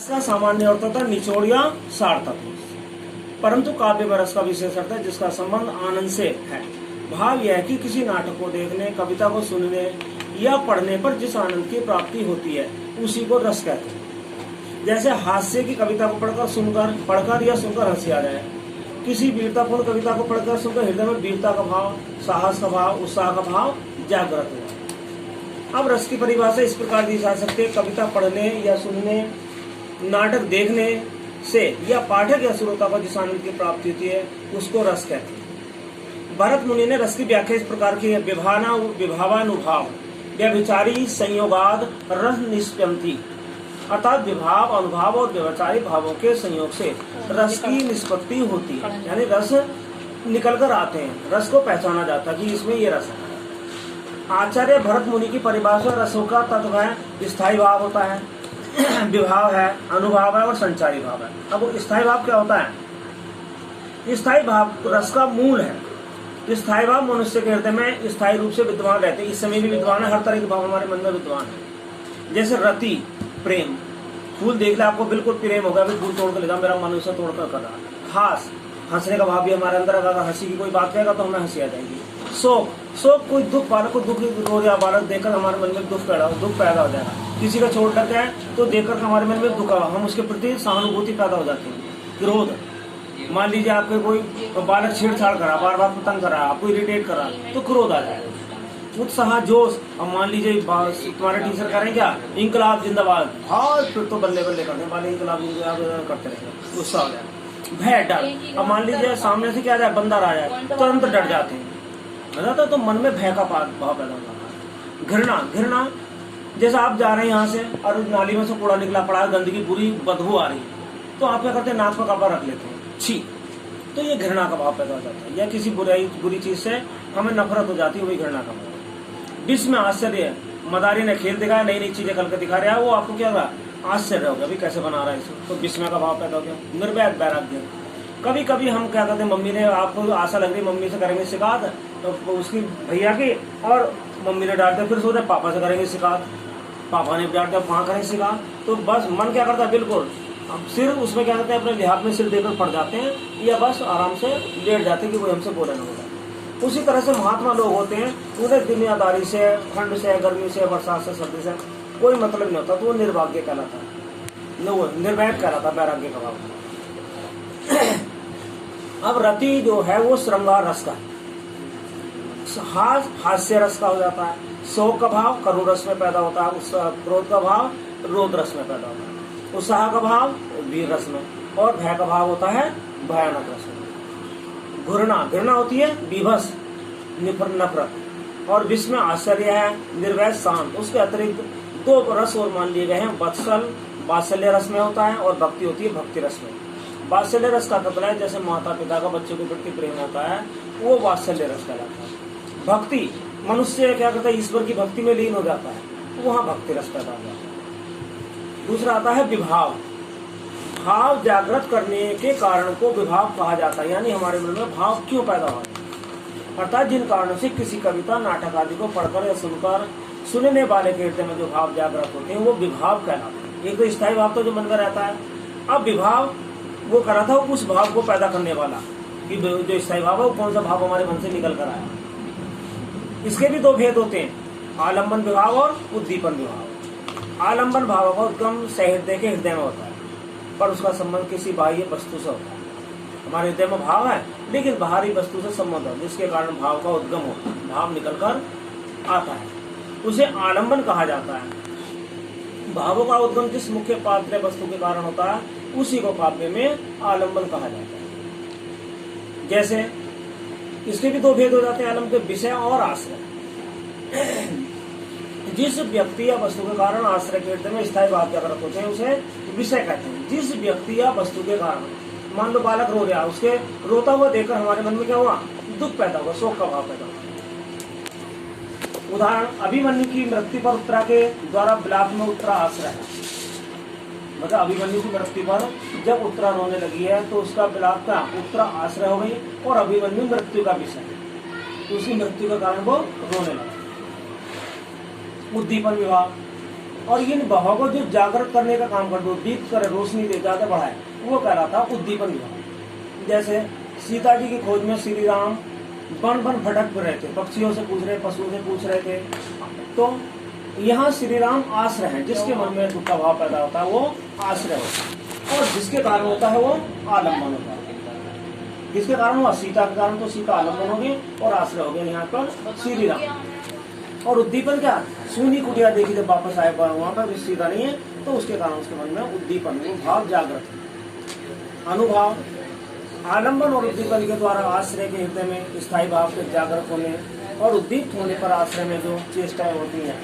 इसका सामान्य अर्थ होता है निचोड़ या सार तत्व, परंतु काव्य में रस का विशेष अर्थ है जिसका संबंध आनंद से है। भाव यह है कि किसी नाटक को देखने, कविता को सुनने या पढ़ने पर जिस आनंद की प्राप्ति होती है उसी को रस कहते हैं। जैसे हास्य की कविता को पढ़कर या सुनकर हंसी आ जाए, किसी वीरतापूर्ण कविता को पढ़कर सुनकर हृदय में वीरता का भाव, साहस का भाव, उत्साह का भाव जागृत हुआ। अब रस की परिभाषा इस प्रकार दी जा सकती है, कविता पढ़ने या सुनने, नाटक देखने से या पाठक या श्रोता को जिस आनंद की प्राप्ति होती है उसको रस कहते हैं। भरत मुनि ने रस की व्याख्या इस प्रकार की है, विभावानुभाव व्यभिचारी संयोगाद रस निष्पत्ति, अर्थात विभाव, अनुभाव और व्यभिचारी भावों के संयोग से रस की निष्पत्ति होती है, यानी रस निकल कर आते हैं, रस को पहचाना जाता है कि इसमें ये रस है। आचार्य भरत मुनि की परिभाषा रसों का तत्व है, स्थायी भाव होता है, विभाव है, अनुभाव है और संचारी भाव है। अब स्थायी भाव क्या होता है? स्थायी भाव रस का मूल है। स्थायी भाव मनुष्य के हृदय में स्थायी रूप से विद्यमान रहते हैं, इस समय भी विद्यमान है, हर तरह के भाव हमारे मन में विद्यमान है। जैसे रति प्रेम, फूल देख ले आपको बिल्कुल प्रेम होगा, फूल तोड़ कर लेगा, मेरा मन उसे तोड़कर कर रहा। हास, हंसने का भाव भी हमारे अंदर, अगर हंसी की कोई बात कहेगा तो हमें हंसी आ जाएगी। शोक, शोक कोई दुख, बालक को दुख रो रहा बालक देखकर हमारे मन में दुख पैदा हो जाएगा। किसी का चोट लग जाए तो देखकर हमारे मन में दुख, हम उसके प्रति सहानुभूति पैदा हो जाती है। क्रोध, मान लीजिए आपके कोई बालक छेड़छाड़ करा, बार बार पतंग करा, आपको इरिटेट करा तो क्रोध आ जाएगा। उत्साह, जोश, अब मान लीजिए तुम्हारे टीचर कह रहे हैं क्या, इंकलाब जिंदाबाद, हाँ फिर तो बल्ले बल्ले करते हैं, इंकलाब करते रहेंगे, उत्साह हो जाएगा। भय, डर, अब मान लीजिए सामने से क्या जाए, बंदर आ जाए तो तुरंत डर जाते हैं, तो मन में भय का भाव पैदा हो जाता है। घृणा, घृणा जैसे आप जा रहे हैं यहाँ से और नाली में से कूड़ा निकला पड़ा है, गंदगी बुरी बदबू आ रही है, तो आप क्या करते हैं, नाक में कपड़ा रख लेते हैं, छी, तो ये घृणा का भाव पैदा हो जाता है। या किसी बुरी चीज से हमें नफरत हो जाती है, वही घृणा का भाव। विस्मय, आश्चर्य, मदारी ने खेल दिखाया, नई नई चीजें कल के दिखा रहा है, वो आपको क्या होगा, आश्चर्य हो गया, अभी कैसे बना रहा है इसे, तो विस्मय का भाव पैदा हो गया। निर्वैध, वैराग्य, कभी कभी हम क्या करते हैं, मम्मी ने आपको आशा लग रही, मम्मी से करेंगे शिकायत, तो उसकी भैया की, और मम्मी ने डांट दिया, फिर सोचते पापा से करेंगे शिकायत, पापा ने डांट दिया, वहाँ करेंगे शिकायत, तो बस मन क्या करता है, बिल्कुल अब सिर उसमें क्या करते हैं, अपने लिहाज में सिर देकर पड़ जाते हैं, या बस आराम से लेट जाते हैं कि कोई हमसे बोले ना होगा। उसी तरह से महात्मा लोग होते हैं, उन्हें दुनियादारी से, ठंड से, गर्मी से, बरसात से, सर्दी से कोई मतलब नहीं होता, तो वो निर्भाग्य कहलाता है, निर्वैध कहलाता है, वैराग्य का भाव। अब रति जो है वो श्रृंगार रस का है, हास्य रस का हो जाता है, शोक का भाव करुण रस में पैदा होता है, क्रोध का भाव रोध रस में पैदा होता है, उत्साह का भाव वीर रस में, और भय का भाव होता है भयानक रस में। घृणा, घृणा होती है विभस, नफरत, और विस्मय आश्चर्य है, निर्वैध शांत। उसके अतिरिक्त दो रस और मान लिए गए हैं, वत्सल वात्सल्य रस में होता है, और भक्ति होती है भक्ति रस में। वात्सल्य रस का मतलब है जैसे माता पिता का बच्चों के प्रति प्रेम होता है, वो वात्सल्य रस कहलाता है। भक्ति, मनुष्य क्या करता है, ईश्वर की भक्ति में लीन हो जाता है, तो वहाँ भक्ति रस पैदा हो जाता है। दूसरा आता है विभाव, भाव जागृत करने के कारण को विभाव कहा जाता है, यानी हमारे मन में भाव क्यों पैदा हो, अर्थात जिन कारणों से किसी कविता, नाटक आदि को पढ़कर या सुनकर सुनने वाले के हृदय में जो भाव जागृत होते हैं वो विभाव कहलाते हैं। एक तो स्थायी भाव तो जो मन में रहता है, अब विभाव वो करा था उस भाव को पैदा करने वाला, कि जो स्थायी भाव है वो कौन सा भाव हमारे मन से निकल कर आया। इसके भी दो भेद होते हैं, आलम्बन विभाव और उद्दीपन विभाव। आलम्बन भाव का उद्गम सहृदय के हृदय में होता है, पर उसका संबंध किसी बाह्य वस्तु से होता है। हमारे हृदय में भाव है लेकिन बाहरी वस्तु से संबंध है, जिसके कारण भाव का उद्गम होता है, भाव निकल कर आता है, उसे आलम्बन कहा जाता है। भावों का उद्गम जिस मुख्य पात्र वस्तु के कारण होता है उसी को काव्य में आलम्बन कहा जाता है। जैसे इसके भी दो भेद हो जाते हैं, आलम्बन के विषय और आश्रय। जिस व्यक्ति या वस्तु के कारण आश्रय के हृदय में स्थायी भाव जागृत होते हैं उसे विषय कहते हैं। जिस व्यक्ति या वस्तु के कारण, मान लो बालक रो रहा, उसके रोता हुआ देखकर हमारे मन में क्या हुआ, दुख पैदा हुआ, शोक का भाव पैदा हुआ। उदाहरण, अभिमन्यु की मृत्यु पर उत्तरा के द्वारा विलाप में उत्तरा आश्रय है, मतलब अभिमन्यु की मृत्यु पर जब उत्तरा रोने लगी है तो उसका विलाप का उत्तरा आश्रय हो गई, और अभिमन्यु मृत्यु का विषय है, तो उसकी मृत्यु के कारण वो रोने लगा। उद्दीपन विभाव, और इन भावों को जो जागृत करने का काम कर दो, दीप्त करे, रोशनी दे, ज्यादा बढ़ाए, वो कह रहा था उद्दीपन विभाग। जैसे सीता जी की खोज में श्री राम वन वन भटक रहे थे, पक्षियों से पूछ रहे, पशुओं से पूछ रहे थे, तो यहाँ श्री राम आश्रय है, जिसके मन में दुख का भाव पैदा होता है वो आश्रय होता है, और जिसके कारण होता है वो आलम्बन होता है। किसके कारण हुआ? सीता के कारण, तो सीता आलम्बन हो गई और आश्रय हो गए यहाँ पर श्री राम। और उद्दीपन क्या? सूनी कुटिया देखी, जब वापस आए वहां पर सीता नहीं है, तो उसके कारण उसके मन में उद्दीपन, भाव जागृत है। अनुभाव, आलम्बन और उद्दीपन के द्वारा आश्रय के हृदय में स्थायी भाव के जागृत होने और उद्दीप्त होने पर आश्रय में जो चेष्टाएं होती हैं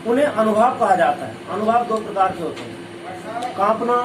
उन्हें अनुभाव कहा जाता है। अनुभाव दो प्रकार के होते हैं, कांपना,